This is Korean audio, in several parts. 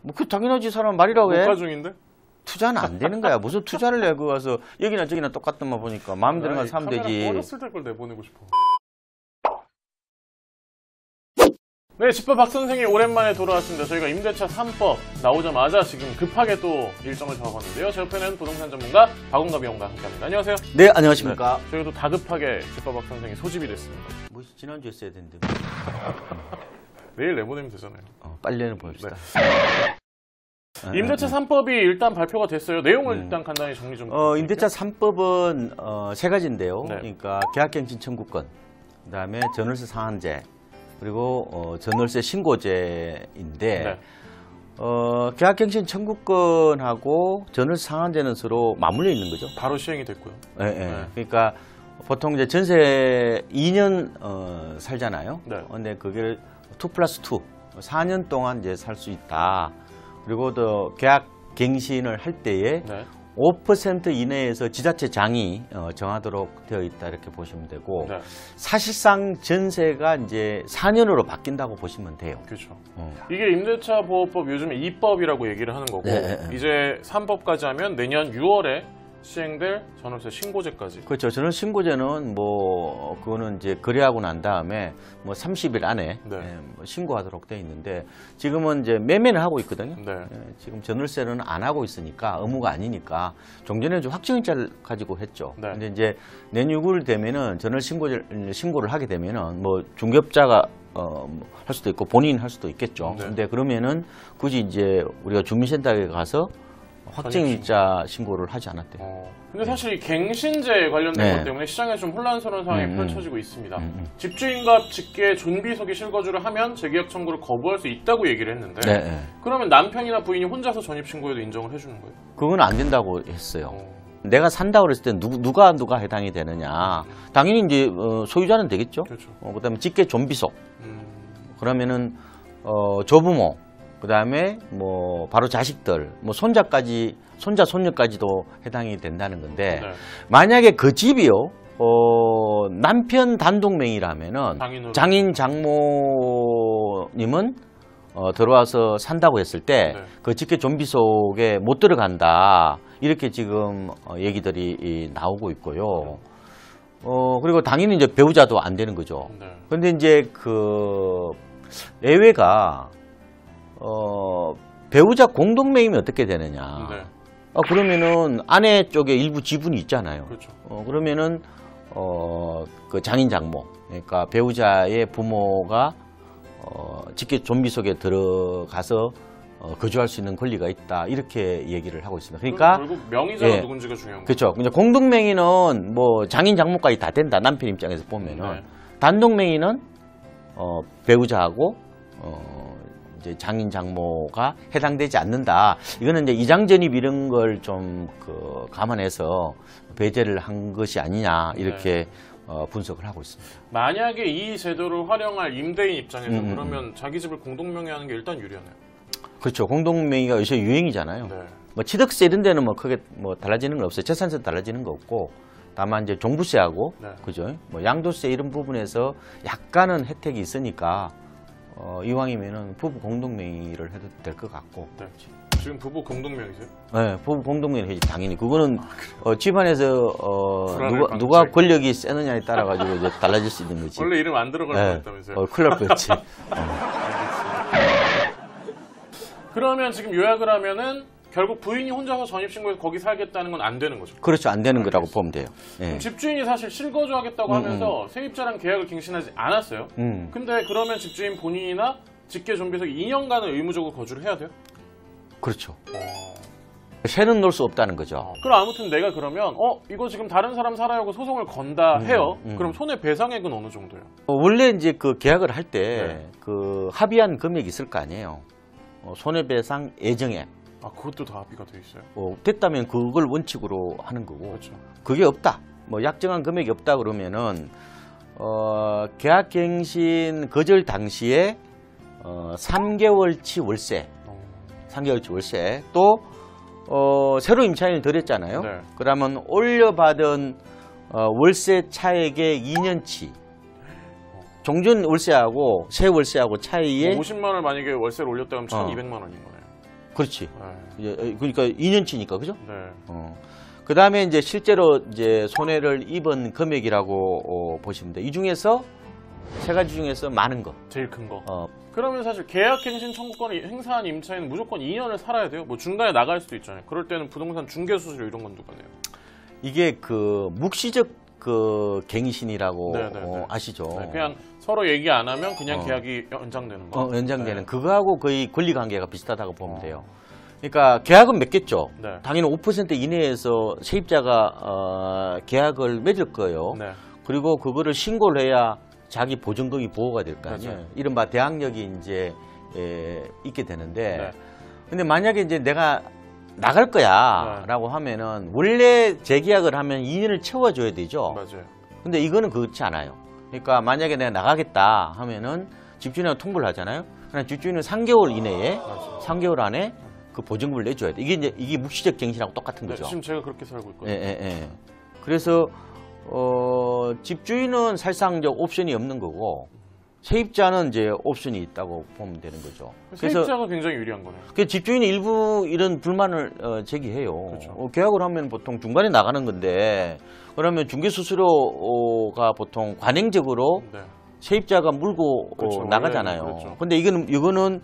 뭐 그 당연하지 사람 말이라고 해. 국가 중인데? 투자는 안 되는 거야. 무슨 투자를 해? 그거 가서 여기나 저기나 똑같은만 보니까 마음대로 만 사면 되지. 어렸을 때 걸 내보내고 싶어. 네, 집밥 박 선생이 오랜만에 돌아왔습니다. 저희가 임대차 3법 나오자마자 지금 급하게 또 일정을 잡았는데요. 제 옆에는 부동산 전문가 박원갑 위원과 함께합니다. 안녕하세요. 네, 안녕하십니까. 네, 저희가 또 다급하게 집밥 박 선생이 소집이 됐습니다. 뭐 지난주에 써야 되는데. 내일 내보내면 되잖아요. 빨리 내보냅시다. 네. 임대차 3법이 일단 발표가 됐어요. 내용을 일단 간단히 정리 좀 부탁드릴게요. 임대차 3법은 세 가지인데요. 네. 그러니까 계약갱신 청구권, 그다음에 전월세 상한제, 그리고 전월세 신고제인데 네. 계약갱신 청구권하고 전월세 상한제는 서로 맞물려 있는 거죠. 바로 시행이 됐고요. 네, 네. 네. 그러니까 보통 이제 전세 2년 살잖아요. 네. 근데 그게 2+2, 4년 동안 이제 살 수 있다. 그리고 또 계약 갱신을 할 때에 네. 5% 이내에서 지자체장이 정하도록 되어 있다 이렇게 보시면 되고 네. 사실상 전세가 이제 4년으로 바뀐다고 보시면 돼요. 그렇죠. 이게 임대차 보호법 요즘에 2법이라고 얘기를 하는 거고 네. 이제 3법까지 하면 내년 6월에 시행될 전월세 신고제까지. 그렇죠. 저는 신고제는 뭐 그거는 이제 거래하고 난 다음에 뭐 30일 안에 네. 뭐 신고하도록 되어 있는데 지금은 이제 매매는 하고 있거든요. 네. 지금 전월세는 안 하고 있으니까 의무가 아니니까 종전에 좀 확정일자를 가지고 했죠. 네. 근데 이제 내년 6월 되면은 전월 신고를 하게 되면은 뭐 중개업자가 할 수도 있고 본인 할 수도 있겠죠. 네. 근데 그러면은 굳이 이제 우리가 주민센터에 가서 확정일자 신고를 하지 않았대요. 근데 사실 이 갱신제 관련된 네. 것 때문에 시장에 좀 혼란스러운 상황이 펼쳐지고 있습니다. 집주인과 직계 존비속이 실거주를 하면 재계약 청구를 거부할 수 있다고 얘기를 했는데 네. 그러면 남편이나 부인이 혼자서 전입신고에도 인정을 해주는 거예요? 그건 안 된다고 했어요. 내가 산다고 그랬을 때 누가 해당이 되느냐. 당연히 이제 소유자는 되겠죠. 그렇죠. 그다음에 직계 존비속. 그러면은 조부모, 그다음에 뭐 바로 자식들, 뭐 손자까지, 손자 손녀까지도 해당이 된다는 건데 네. 만약에 그 집이요 남편 단독 명의라면은 장인 장모님은 들어와서 산다고 했을 때 그 직계 존비속에 못 들어간다 이렇게 지금 얘기들이 나오고 있고요. 그리고 당연히 이제 배우자도 안 되는 거죠. 그런데 이제 그 예외가 배우자 공동명의면 어떻게 되느냐. 네. 그러면은 아내 쪽에 일부 지분이 있잖아요. 그렇죠. 그러면은 그 장인 장모, 그러니까 배우자의 부모가 직계 존비속에 들어가서 거주할 수 있는 권리가 있다 이렇게 얘기를 하고 있습니다. 그러니까 결국 명의자가 누군지가 중요한 거죠. 그렇죠. 근데 공동명의는 뭐 장인 장모까지 다 된다. 남편 입장에서 보면은 단독명의는 배우자하고 이제 장인 장모가 해당되지 않는다. 이거는 이제 이장 전입 이런 걸 좀 감안해서 배제를 한 것이 아니냐 이렇게 분석을 하고 있습니다. 만약에 이 제도를 활용할 임대인 입장에서 그러면 자기 집을 공동명의하는 게 일단 유리하네요. 그렇죠. 공동명의가 요새 유행이잖아요. 네. 뭐 취득세 이런 데는 뭐 크게 뭐 달라지는 건 없어요. 재산세 달라지는 거 없고 다만 이제 종부세하고 그죠? 뭐 양도세 이런 부분에서 약간은 혜택이 있으니까 이왕이면은 부부 공동명의를 해도 될 것 같고. 네. 지금 부부 공동명의세요? 네, 부부 공동명의를 해야지 당연히. 그거는 집안에서 누가 방지. 권력이 세느냐에 따라 가지고 이제 달라질 수 있는 거지. 원래 이름 안 들어갈 뻔했다면서요? 큰일 날 뻔했지. 그러면 지금 요약을 하면은 결국 부인이 혼자서 전입신고해서 거기 살겠다는 건 안 되는 거죠? 그렇죠. 안 되는 거라고 보면 돼요. 그럼 집주인이 사실 실거주하겠다고 하면서 세입자랑 계약을 갱신하지 않았어요. 근데 그러면 집주인 본인이나 직계 존비속 2년간은 의무적으로 거주를 해야 돼요? 그렇죠. 새는 놓을 수 없다는 거죠. 그럼 아무튼 내가 그러면 이거 지금 다른 사람 살아야고 소송을 건다 해요. 그럼 손해배상액은 어느 정도예요? 원래 이제 그 계약을 할 때 그 합의한 금액이 있을 거 아니에요. 손해배상 예정액. 그것도 다 합의가 돼 있어요? 됐다면 그걸 원칙으로 하는 거고. 그렇죠. 그게 없다. 뭐 약정한 금액이 없다 그러면은 계약갱신 거절 당시에 3개월치 월세. 3개월치 월세. 또 새로 임차인을 들였잖아요. 네. 그러면 올려받은 월세 차액의 2년치. 종전 월세하고 새 월세하고 차이에 50만 원을 만약에 월세를 올렸다 그러면 1,200만 원인 거네요. 그렇지. 네. 그러니까 2년치니까 그죠? 네. 그 다음에 이제 실제로 이제 손해를 입은 금액이라고 보시면 돼. 이 중에서 세 가지 중에서 많은 거. 제일 큰 거. 그러면 사실 계약갱신 청구권을 행사한 임차인은 무조건 2년을 살아야 돼요? 뭐 중간에 나갈 수도 있잖아요. 그럴 때는 부동산 중개수수료 이런 건 누가 내요? 이게 그 묵시적 그 갱신이라고 네네네. 아시죠? 네, 그냥 서로 얘기 안 하면 그냥 계약이 연장되는 거. 연장되는 네. 그거하고 거의 권리관계가 비슷하다고 보면 돼요. 그러니까 계약은 맺겠죠. 네. 당연히 5% 이내에서 세입자가 계약을 맺을 거예요. 네. 그리고 그거를 신고를 해야 자기 보증금이 보호가 될 거 아니에요. 그렇죠. 이른바 대항력이 이제 있게 되는데, 네. 근데 만약에 이제 내가 나갈 거야라고 하면은 원래 재계약을 하면 2년을 채워줘야 되죠. 맞아요. 근데 이거는 그렇지 않아요. 그러니까 만약에 내가 나가겠다 하면은 집주인한테 통보를 하잖아요. 그냥 집주인은 3개월 이내에 맞아요. 3개월 안에 그 보증금을 내줘야 돼. 이게 묵시적 갱신하고 똑같은 네, 거죠. 지금 제가 그렇게 살고 있거든요. 그래서 집주인은 사실상 이제 옵션이 없는 거고 세입자는 이제 옵션이 있다고 보면 되는 거죠. 세입자가 굉장히 유리한 거네요. 그 집주인이 일부 이런 불만을 제기해요. 그렇죠. 계약을 하면 보통 중간에 나가는 건데 그러면 중개수수료가 보통 관행적으로 네. 세입자가 물고 그렇죠. 나가잖아요. 그렇죠. 근데 이거는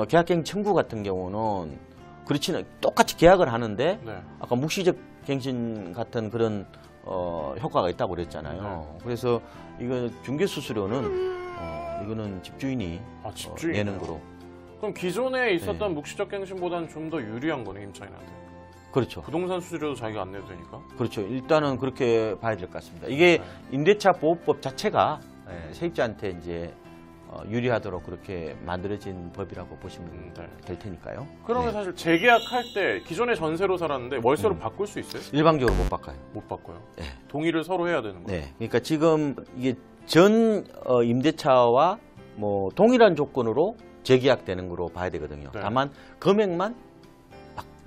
계약갱 청구 같은 경우는 그렇지는 똑같이 계약을 하는데 네. 아까 묵시적 갱신 같은 그런 효과가 있다고 그랬잖아요. 네. 그래서 이거 중개수수료는 이거는 집주인이 집주인이요? 내는 거로. 그럼 기존에 있었던 묵시적 갱신보다는 좀 더 유리한 거네, 임차인한테. 그렇죠. 부동산 수수료도 자기가 안 내도 되니까. 그렇죠. 일단은 그렇게 봐야 될 것 같습니다. 이게 임대차 보호법 자체가 세입자한테 이제 유리하도록 그렇게 만들어진 법이라고 보시면 될 테니까요. 그러면 사실 재계약할 때 기존에 전세로 살았는데 월세로 바꿀 수 있어요? 일방적으로 못 바꿔요. 못 바꿔요. 네. 동의를 서로 해야 되는 거예요. 네. 그러니까 지금 이게 전 임대차와 뭐 동일한 조건으로 재계약되는 거로 봐야 되거든요. 네. 다만 금액만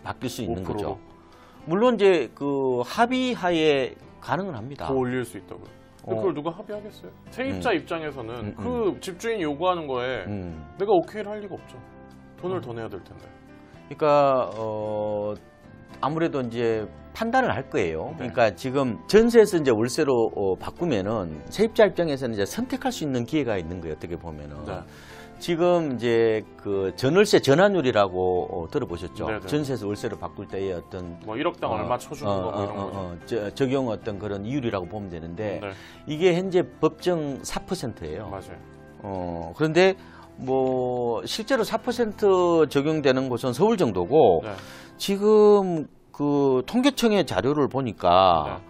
바뀔 수 있는 5%로. 거죠. 물론 이제 그 합의하에 가능은 합니다. 더 올릴 수 있다고요. 근데 그걸 누가 합의하겠어요? 세입자 입장에서는 그 집주인이 요구하는 거에 내가 오케이를 할 리가 없죠. 돈을 더 내야 될 텐데. 그러니까 아무래도 이제 판단을 할 거예요. 네. 그러니까 지금 전세에서 이제 월세로 바꾸면은 세입자 입장에서는 이제 선택할 수 있는 기회가 있는 거예요. 어떻게 보면은. 네. 지금 이제 그 전월세 전환율이라고 들어보셨죠? 네네. 전세에서 월세로 바꿀 때의 어떤 뭐 1억당 얼마 쳐주는 거 뭐 이런 거죠. 적용 어떤 그런 이율이라고 보면 되는데 네. 이게 현재 법정 4%예요. 맞아요. 그런데 뭐 실제로 4% 적용되는 곳은 서울 정도고 네. 지금 그 통계청의 자료를 보니까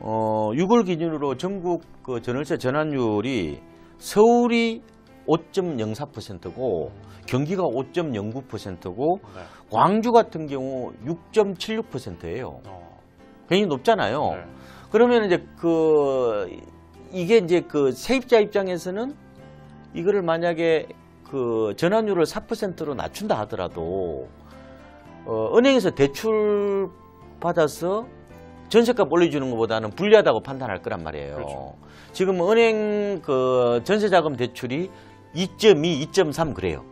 6월 기준으로 전국 그 전월세 전환율이 서울이 5.04%고 경기가 5.09%고 네. 광주 같은 경우 6.76%예요. 굉장히 높잖아요. 네. 그러면 이제 이게 이제 그 세입자 입장에서는 이거를 만약에 그 전환율을 4%로 낮춘다 하더라도 은행에서 대출 받아서 전세값 올려주는 것보다는 불리하다고 판단할 거란 말이에요. 그렇죠. 지금 은행 그 전세자금 대출이 2.2, 2.3 그래요.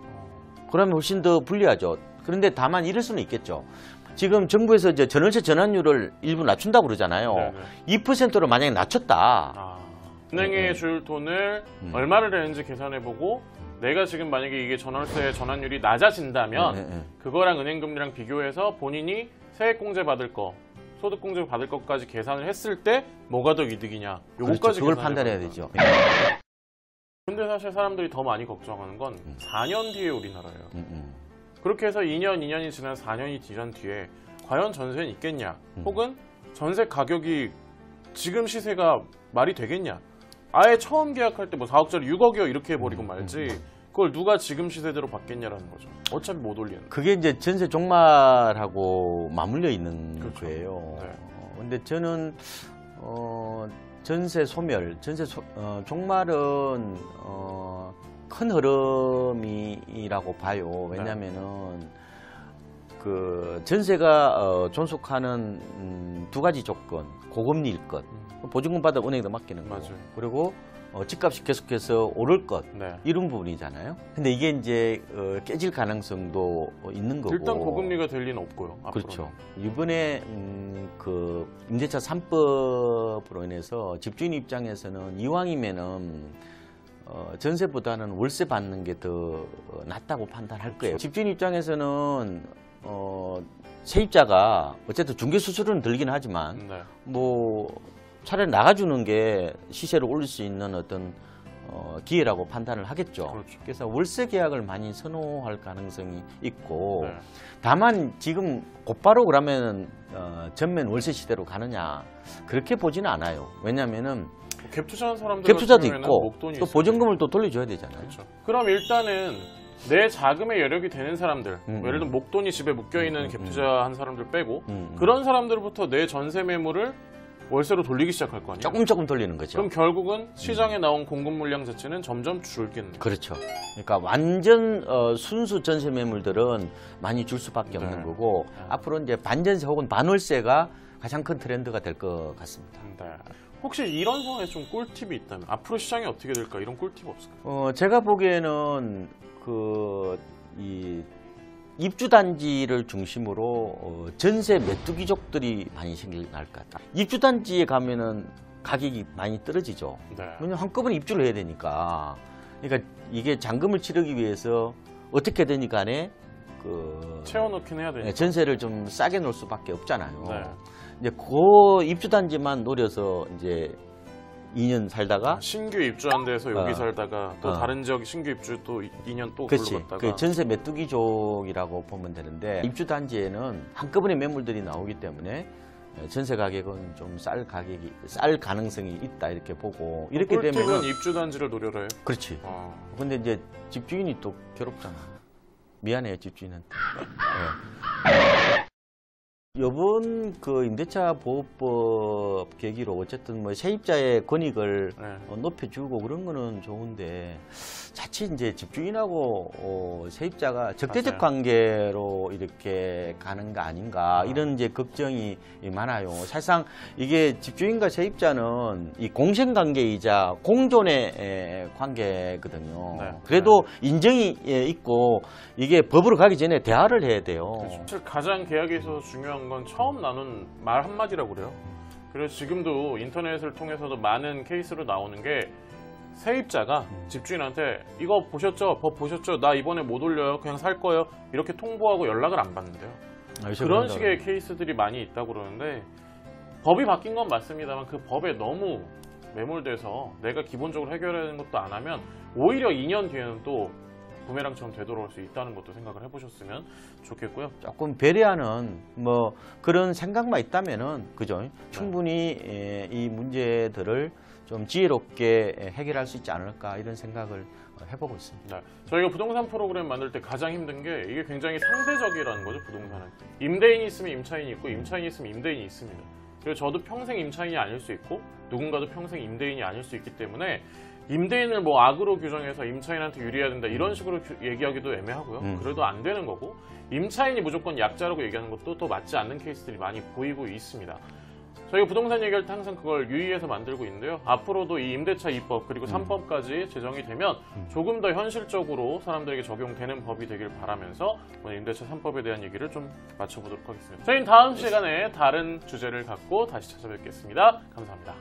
그러면 훨씬 더 불리하죠. 그런데 다만 이럴 수는 있겠죠. 지금 정부에서 이제 전월세 전환율을 일부 낮춘다고 그러잖아요. 네네. 2%로 만약에 낮췄다. 은행에 줄 돈을 얼마를 내는지 계산해보고 내가 지금 만약에 이게 전월세 전환율이 낮아진다면 그거랑 은행금리랑 비교해서 본인이 세액공제 받을 거 소득공제 받을 것까지 계산을 했을 때 뭐가 더 이득이냐 요거까지 그렇죠. 그걸 계산해보는 판단해야 거예요. 되죠. 근데 사실 사람들이 더 많이 걱정하는 건 4년 뒤에 우리나라예요. 그렇게 해서 2년이 지난 4년이 지난 뒤에 과연 전세는 있겠냐 혹은 전세 가격이 지금 시세가 말이 되겠냐 아예 처음 계약할 때 뭐 4억짜리 6억이요 이렇게 해버리고 말지 그걸 누가 지금 시세대로 받겠냐라는 거죠. 어차피 못 올리는. 그게 이제 전세 종말하고 맞물려 있는 그렇죠. 거예요. 네. 근데 저는 전세 소멸, 종말은 큰 흐름이라고 봐요. 왜냐하면은 그 전세가 존속하는 두 가지 조건, 고금리일 것, 보증금 받아 은행에다 맡기는 거고, 맞아요. 그리고 집값이 계속해서 오를 것 네. 이런 부분이잖아요. 근데 이게 이제 깨질 가능성도 있는 거고. 일단 고금리가 될 리는 없고요. 앞으로는. 그렇죠. 이번에 그 임대차 3법으로 인해서 집주인 입장에서는 이왕이면은 전세보다는 월세 받는 게 더 낫다고 판단할 거예요. 집주인 입장에서는 세입자가 어쨌든 중개 수수료는 들긴 하지만 네. 뭐 차라리 나가주는 게 시세를 올릴 수 있는 어떤 기회라고 판단을 하겠죠. 그렇죠. 그래서 월세 계약을 많이 선호할 가능성이 있고 네. 다만 지금 곧바로 그러면 전면 월세 시대로 가느냐 그렇게 보지는 않아요. 왜냐하면은 갭 투자한 사람들 갭 투자도 있고 또 있어요. 보증금을 또 돌려줘야 되잖아요. 그렇죠. 그럼 일단은 내 자금의 여력이 되는 사람들, 예를 들면 목돈이 집에 묶여있는 갭 투자한 사람들 빼고 그런 사람들부터 내 전세 매물을 월세로 돌리기 시작할 거 아니에요? 조금 돌리는 거죠. 그럼 결국은 시장에 나온 공급 물량 자체는 점점 줄겠네요. 그렇죠. 그러니까 완전 순수 전세 매물들은 많이 줄 수밖에 없는 거고 앞으로 이제 반전세 혹은 반월세가 가장 큰 트렌드가 될 것 같습니다. 네. 혹시 이런 상황에서 좀 꿀팁이 있다면 앞으로 시장이 어떻게 될까 이런 꿀팁 없을까요? 제가 보기에는 이 입주 단지를 중심으로 전세 메뚜기족들이 많이 생길 것 같다. 입주 단지에 가면은 가격이 많이 떨어지죠. 네. 왜냐면 한꺼번에 입주를 해야 되니까. 그러니까 이게 잔금을 치르기 위해서 어떻게든 간에 채워넣긴 해야 되니까. 전세를 좀 싸게 놓을 수밖에 없잖아요. 네. 이제 그 입주 단지만 노려서 이제 2년 살다가 신규 입주한 데서 여기 살다가 또 다른 지역 신규 입주 또 2년 또 그렇지. 걸러갔다가 그 전세 메뚜기족이라고 보면 되는데 입주 단지에는 한꺼번에 매물들이 나오기 때문에 전세 가격은 좀 쌀 가능성이 있다 이렇게 보고 이렇게 되면 꿀팁은 입주 단지를 노려라 해요? 그렇지. 근데 이제 집주인이 또 괴롭잖아. 미안해요 집주인한테. 네. 이번 그 임대차 보호법 계기로 어쨌든 뭐 세입자의 권익을 높여주고 그런 거는 좋은데 자칫 이제 집주인하고 세입자가 적대적 맞아요. 관계로 이렇게 가는 거 아닌가 이런 이제 걱정이 많아요. 사실상 이게 집주인과 세입자는 이 공생 관계이자 공존의 관계거든요. 네. 그래도 인정이 있고 이게 법으로 가기 전에 대화를 해야 돼요. 그렇죠. 사실 가장 계약에 있어서 중요한 건 처음 나눈 말 한마디라고 그래요. 그래서 지금도 인터넷을 통해서도 많은 케이스로 나오는 게 세입자가 집주인한테 이거 보셨죠? 법 보셨죠? 나 이번에 못 올려요. 그냥 살 거예요. 이렇게 통보하고 연락을 안 받는데요. 그런 식의 케이스들이 많이 있다고 그러는데 법이 바뀐 건 맞습니다만 그 법에 너무 매몰돼서 내가 기본적으로 해결하는 것도 안 하면 오히려 2년 뒤에는 또 부메랑처럼 되돌아올 수 있다는 것도 생각을 해보셨으면 좋겠고요. 조금 배려하는 뭐 그런 생각만 있다면은 그죠? 충분히 이 문제들을 좀 지혜롭게 해결할 수 있지 않을까 이런 생각을 해보고 있습니다. 네. 저희가 부동산 프로그램 만들 때 가장 힘든 게 이게 굉장히 상대적이라는 거죠. 부동산은 임대인이 있으면 임차인이 있고 임차인이 있으면 임대인이 있습니다. 그리고 저도 평생 임차인이 아닐 수 있고 누군가도 평생 임대인이 아닐 수 있기 때문에 임대인을 뭐 악으로 규정해서 임차인한테 유리해야 된다 이런 식으로 얘기하기도 애매하고요. 그래도 안 되는 거고 임차인이 무조건 약자라고 얘기하는 것도 또 맞지 않는 케이스들이 많이 보이고 있습니다. 저희가 부동산 얘기할 때 항상 그걸 유의해서 만들고 있는데요. 앞으로도 이 임대차 2법 그리고 3법까지 제정이 되면 조금 더 현실적으로 사람들에게 적용되는 법이 되길 바라면서 오늘 임대차 3법에 대한 얘기를 좀 마쳐보도록 하겠습니다. 저희는 다음 시간에 다른 주제를 갖고 다시 찾아뵙겠습니다. 감사합니다.